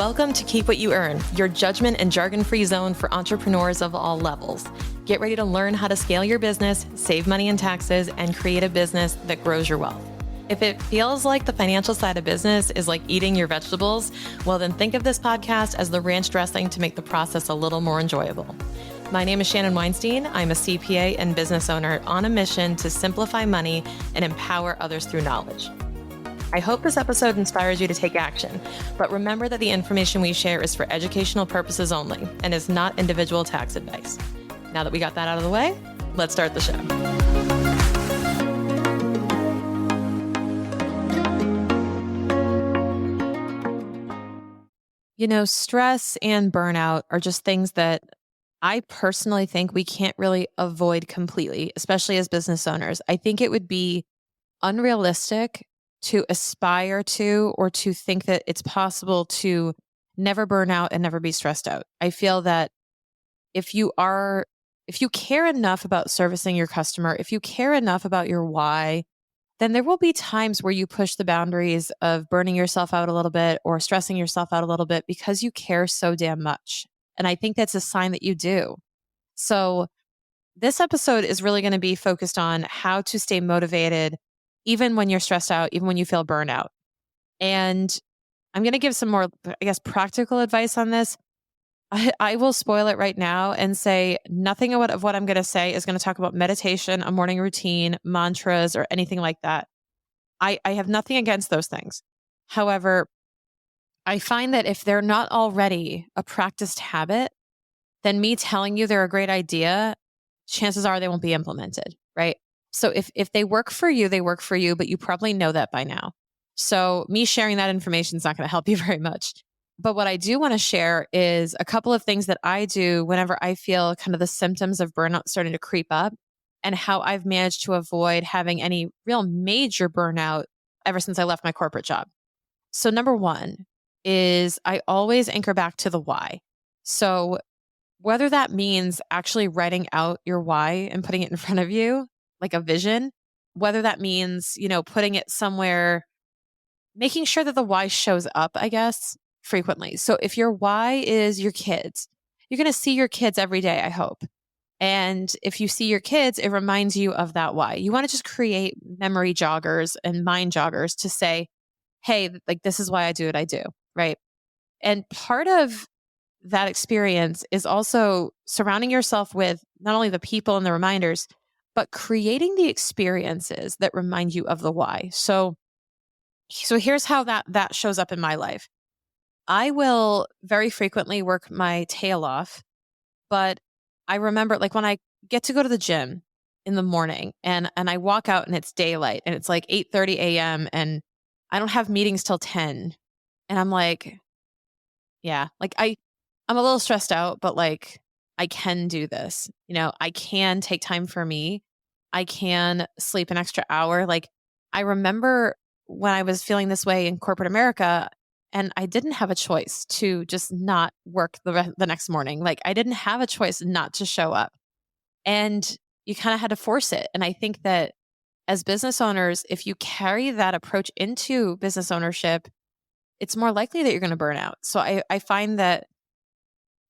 Welcome to Keep What You Earn, your judgment and jargon-free zone for entrepreneurs of all levels. Get ready to learn how to scale your business, save money in taxes, and create a business that grows your wealth. If it feels like the financial side of business is like eating your vegetables, well then think of this podcast as the ranch dressing to make the process a little more enjoyable. My name is Shannon Weinstein. I'm a CPA and business owner on a mission to simplify money and empower others through knowledge. I hope this episode inspires you to take action, but remember that the information we share is for educational purposes only and is not individual tax advice. Now that we got that out of the way, let's start the show. You know, stress and burnout are just things that I personally think we can't really avoid completely, especially as business owners. I think it would be unrealistic to aspire to or to think that it's possible to never burn out and never be stressed out. I feel that if you care enough about servicing your customer, if you care enough about your why, then there will be times where you push the boundaries of burning yourself out a little bit or stressing yourself out a little bit because you care so damn much. And I think that's a sign that you do. So this episode is really going to be focused on how to stay motivated even when you're stressed out, even when you feel burnout. And I'm going to give some more, practical advice on this. I will spoil it right now and say nothing of what I'm going to say is going to talk about meditation, a morning routine, mantras, or anything like that. I have nothing against those things. However, I find that if they're not already a practiced habit, then me telling you they're a great idea, chances are they won't be implemented, right? So if they work for you, they work for you, but you probably know that by now. So me sharing that information is not going to help you very much. But what I do want to share is a couple of things that I do whenever I feel kind of the symptoms of burnout starting to creep up and how I've managed to avoid having any real major burnout ever since I left my corporate job. So number one is I always anchor back to the why. So whether that means actually writing out your why and putting it in front of you, like a vision, whether that means, putting it somewhere, making sure that the why shows up, I guess, frequently. So if your why is your kids, you're going to see your kids every day, I hope. And if you see your kids, it reminds you of that why. You want to just create memory joggers and mind joggers to say, hey, like this is why I do what I do, right? And part of that experience is also surrounding yourself with not only the people and the reminders, but creating the experiences that remind you of the why. So here's how that shows up in my life. I will very frequently work my tail off, but I remember like when I get to go to the gym in the morning and I walk out and it's daylight and it's like 8:30 a.m. and I don't have meetings till 10. And I'm like, yeah, like I'm a little stressed out, but like I can do this. I can take time for me. I can sleep an extra hour. Like I remember when I was feeling this way in corporate America and I didn't have a choice to just not work the next morning. Like I didn't have a choice not to show up. And you kind of had to force it. And I think that as business owners, if you carry that approach into business ownership, it's more likely that you're going to burn out. So I find that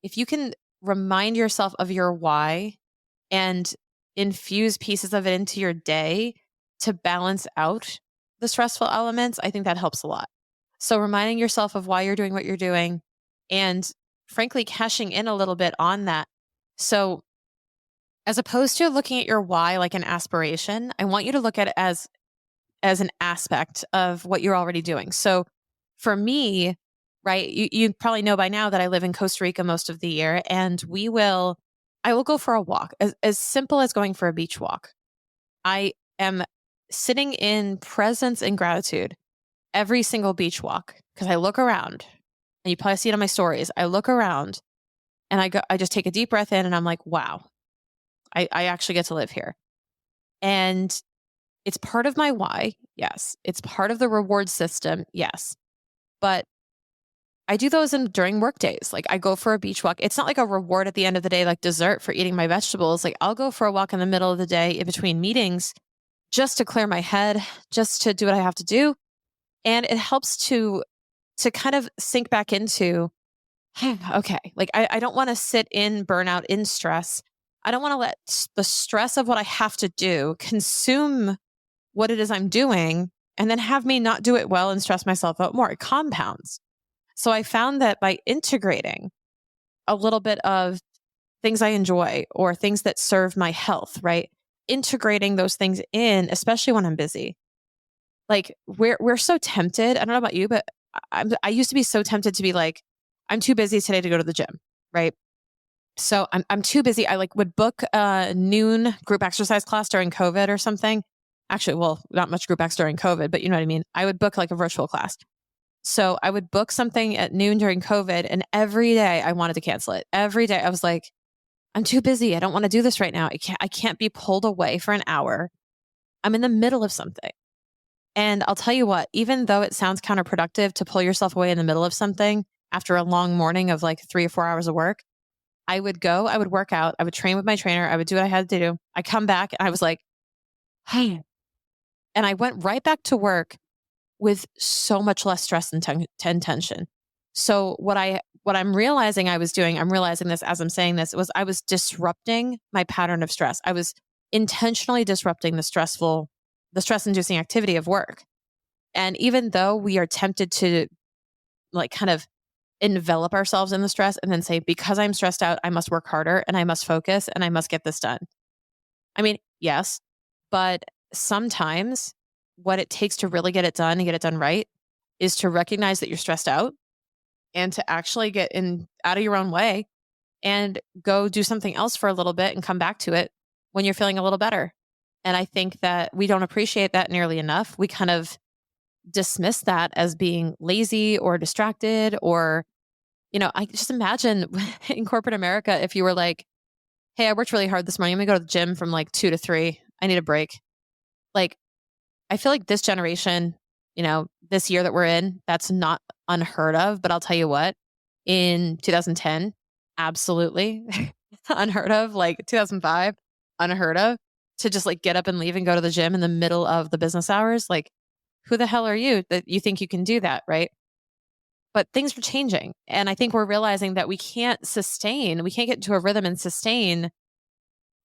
if you can remind yourself of your why and infuse pieces of it into your day to balance out the stressful elements, I think that helps a lot. So reminding yourself of why you're doing what you're doing and frankly, cashing in a little bit on that. So as opposed to looking at your why like an aspiration, I want you to look at it as an aspect of what you're already doing. So for me, right, you probably know by now that I live in Costa Rica most of the year, and I will go for a walk, as simple as going for a beach walk. I am sitting in presence and gratitude every single beach walk because I look around, and you probably see it on my stories. I look around and I just take a deep breath in and I'm like, wow, I actually get to live here. And it's part of my why. Yes. It's part of the reward system. Yes. But I do those during work days. Like I go for a beach walk. It's not like a reward at the end of the day, like dessert for eating my vegetables. Like I'll go for a walk in the middle of the day in between meetings just to clear my head, just to do what I have to do. And it helps to to kind of sink back into, okay, like I don't want to sit in burnout, in stress. I don't want to let the stress of what I have to do consume what it is I'm doing and then have me not do it well and stress myself out more. It compounds. So I found that by integrating a little bit of things I enjoy or things that serve my health, right? Integrating those things in, especially when I'm busy. Like we're so tempted. I don't know about you, but I used to be so tempted to be like, I'm too busy today to go to the gym, right? So I'm too busy. I like would book a noon group exercise class during COVID or something. Actually, well, not much group X during COVID, but you know what I mean? I would book like a virtual class. So I would book something at noon during COVID, and every day I wanted to cancel it. Every day I was like, I'm too busy. I don't want to do this right now. I can't be pulled away for an hour. I'm in the middle of something. And I'll tell you what, even though it sounds counterproductive to pull yourself away in the middle of something after a long morning of like 3 or 4 hours of work, I would go, I would work out, I would train with my trainer, I would do what I had to do. I come back and I was like, hey, and I went right back to work with so much less stress and tension. So what I'm realizing I was doing, I'm realizing this as I'm saying this, was I was disrupting my pattern of stress. I was intentionally disrupting the stress inducing activity of work. And even though we are tempted to like kind of envelop ourselves in the stress and then say, because I'm stressed out, I must work harder and I must focus and I must get this done. I mean, yes, but sometimes what it takes to really get it done and get it done right is to recognize that you're stressed out and to actually get in out of your own way and go do something else for a little bit and come back to it when you're feeling a little better. And I think that we don't appreciate that nearly enough. We kind of dismiss that as being lazy or distracted or, I just imagine in corporate America, if you were like, hey, I worked really hard this morning. I'm going to go to the gym from like 2 to 3. I need a break. Like, I feel like this generation, this year that we're in, that's not unheard of. But I'll tell you what, in 2010, absolutely unheard of. Like 2005, unheard of, to just like get up and leave and go to the gym in the middle of the business hours. Like, who the hell are you that you think you can do that, right? But things are changing. And I think we're realizing that we can't get into a rhythm and sustain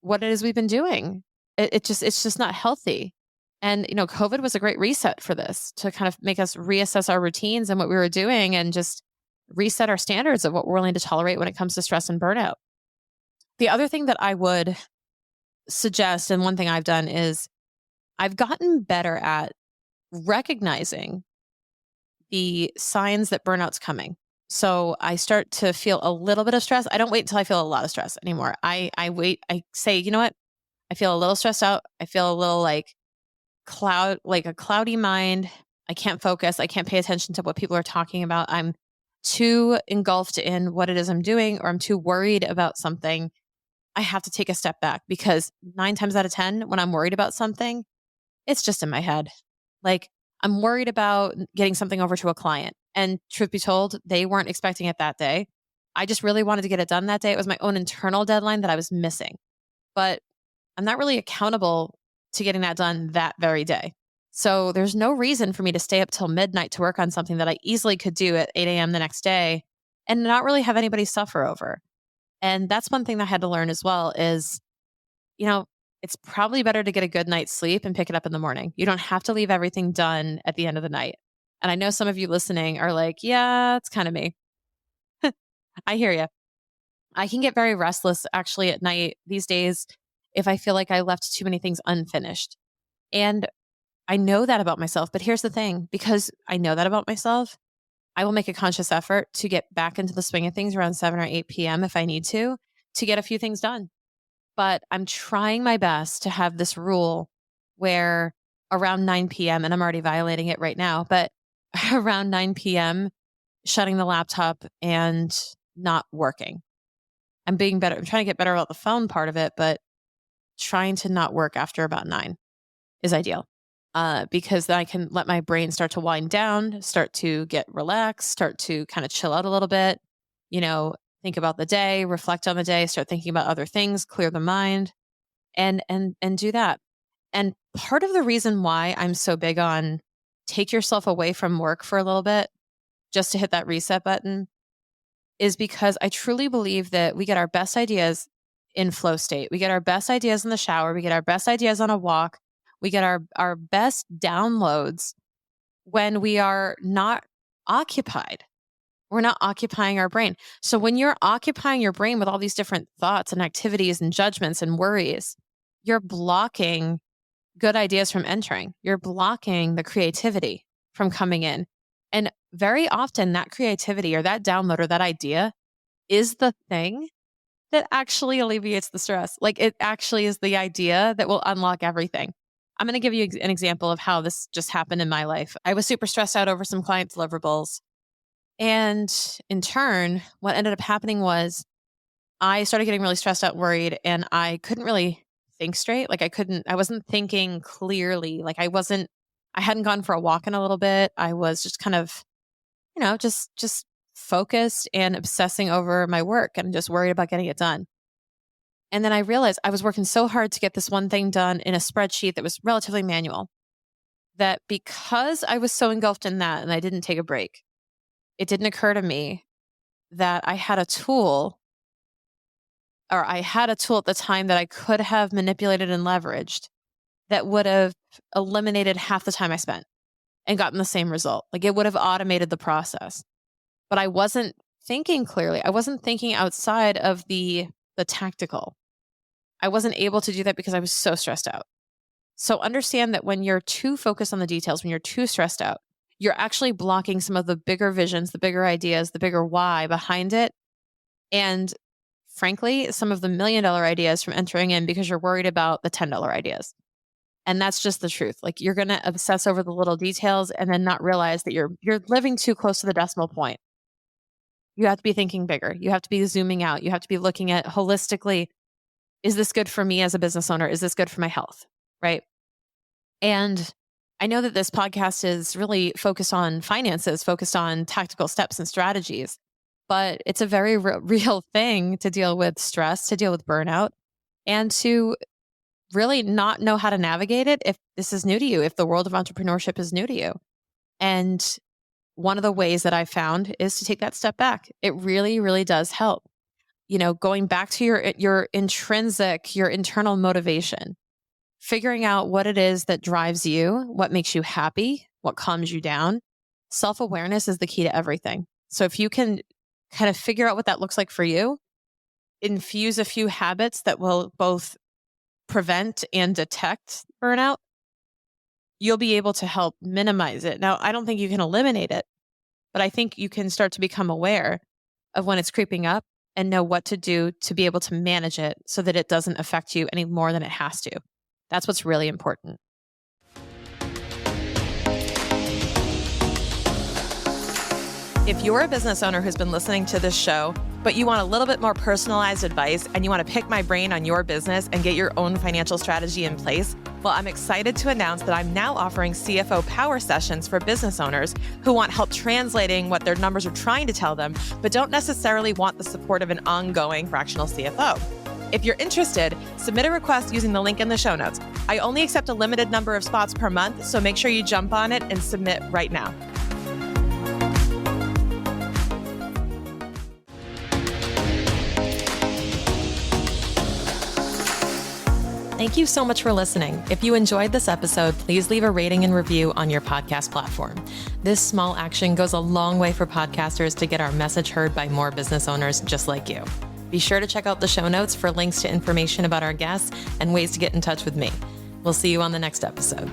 what it is we've been doing. It's just not healthy. And, COVID was a great reset for this to kind of make us reassess our routines and what we were doing and just reset our standards of what we're willing to tolerate when it comes to stress and burnout. The other thing that I would suggest, and one thing I've done, is I've gotten better at recognizing the signs that burnout's coming. So I start to feel a little bit of stress. I don't wait until I feel a lot of stress anymore. I wait. I say, you know what? I feel a little stressed out. I feel a little like a cloudy mind. I can't focus. I can't pay attention to what people are talking about. I'm too engulfed in what it is I'm doing, or I'm too worried about something. I have to take a step back because 9 times out of 10, when I'm worried about something, it's just in my head. Like, I'm worried about getting something over to a client. And truth be told, they weren't expecting it that day. I just really wanted to get it done that day. It was my own internal deadline that I was missing. But I'm not really accountable to getting that done that very day. So there's no reason for me to stay up till midnight to work on something that I easily could do at 8 a.m. the next day and not really have anybody suffer over. And that's one thing that I had to learn as well is, it's probably better to get a good night's sleep and pick it up in the morning. You don't have to leave everything done at the end of the night. And I know some of you listening are like, yeah, it's kind of me. I hear you. I can get very restless actually at night these days if I feel like I left too many things unfinished. And I know that about myself. But here's the thing, because I know that about myself, I will make a conscious effort to get back into the swing of things around 7 or 8 p.m. if I need to get a few things done. But I'm trying my best to have this rule where around 9 p.m., and I'm already violating it right now, but around 9 p.m., shutting the laptop and not working. I'm being better. I'm trying to get better about the phone part of it, but trying to not work after about 9 is ideal. Because then I can let my brain start to wind down, start to get relaxed, start to kind of chill out a little bit, think about the day, reflect on the day, start thinking about other things, clear the mind, and do that. And part of the reason why I'm so big on take yourself away from work for a little bit, just to hit that reset button is because I truly believe that we get our best ideas in flow state. We get our best ideas in the shower. We get our best ideas on a walk. We get our best downloads when we are not occupied. We're not occupying our brain. So when you're occupying your brain with all these different thoughts and activities and judgments and worries, you're blocking good ideas from entering. You're blocking the creativity from coming in. And very often that creativity or that download or that idea is the thing that actually alleviates the stress. Like it actually is the idea that will unlock everything. I'm going to give you an example of how this just happened in my life. I was super stressed out over some client deliverables. And in turn, what ended up happening was I started getting really stressed out, worried, and I couldn't really think straight. Like I wasn't thinking clearly. Like I hadn't gone for a walk in a little bit. I was just kind of, just focused and obsessing over my work and just worried about getting it done. And then I realized I was working so hard to get this one thing done in a spreadsheet that was relatively manual, that because I was so engulfed in that and I didn't take a break, it didn't occur to me that I had a tool at the time that I could have manipulated and leveraged that would have eliminated half the time I spent and gotten the same result. Like it would have automated the process. But I wasn't thinking clearly. I wasn't thinking outside of the tactical. I wasn't able to do that because I was so stressed out. So understand that when you're too focused on the details, when you're too stressed out, you're actually blocking some of the bigger visions, the bigger ideas, the bigger why behind it. And frankly, some of the $1 million ideas from entering in because you're worried about the $10 ideas. And that's just the truth. Like you're going to obsess over the little details and then not realize that you're living too close to the decimal point. You have to be thinking bigger. You have to be zooming out. You have to be looking at holistically, is this good for me as a business owner? Is this good for my health? Right? And I know that this podcast is really focused on finances, focused on tactical steps and strategies, but it's a very real thing to deal with stress, to deal with burnout, and to really not know how to navigate it if this is new to you, if the world of entrepreneurship is new to you. And one of the ways that I found is to take that step back. It really, really does help. Going back to your intrinsic, your internal motivation, figuring out what it is that drives you, what makes you happy, what calms you down. Self-awareness is the key to everything. So if you can kind of figure out what that looks like for you, infuse a few habits that will both prevent and detect burnout, you'll be able to help minimize it. Now, I don't think you can eliminate it, but I think you can start to become aware of when it's creeping up and know what to do to be able to manage it so that it doesn't affect you any more than it has to. That's what's really important. If you're a business owner who's been listening to this show, but you want a little bit more personalized advice and you want to pick my brain on your business and get your own financial strategy in place, well, I'm excited to announce that I'm now offering CFO power sessions for business owners who want help translating what their numbers are trying to tell them, but don't necessarily want the support of an ongoing fractional CFO. If you're interested, submit a request using the link in the show notes. I only accept a limited number of spots per month, so make sure you jump on it and submit right now. Thank you so much for listening. If you enjoyed this episode, please leave a rating and review on your podcast platform. This small action goes a long way for podcasters to get our message heard by more business owners just like you. Be sure to check out the show notes for links to information about our guests and ways to get in touch with me. We'll see you on the next episode.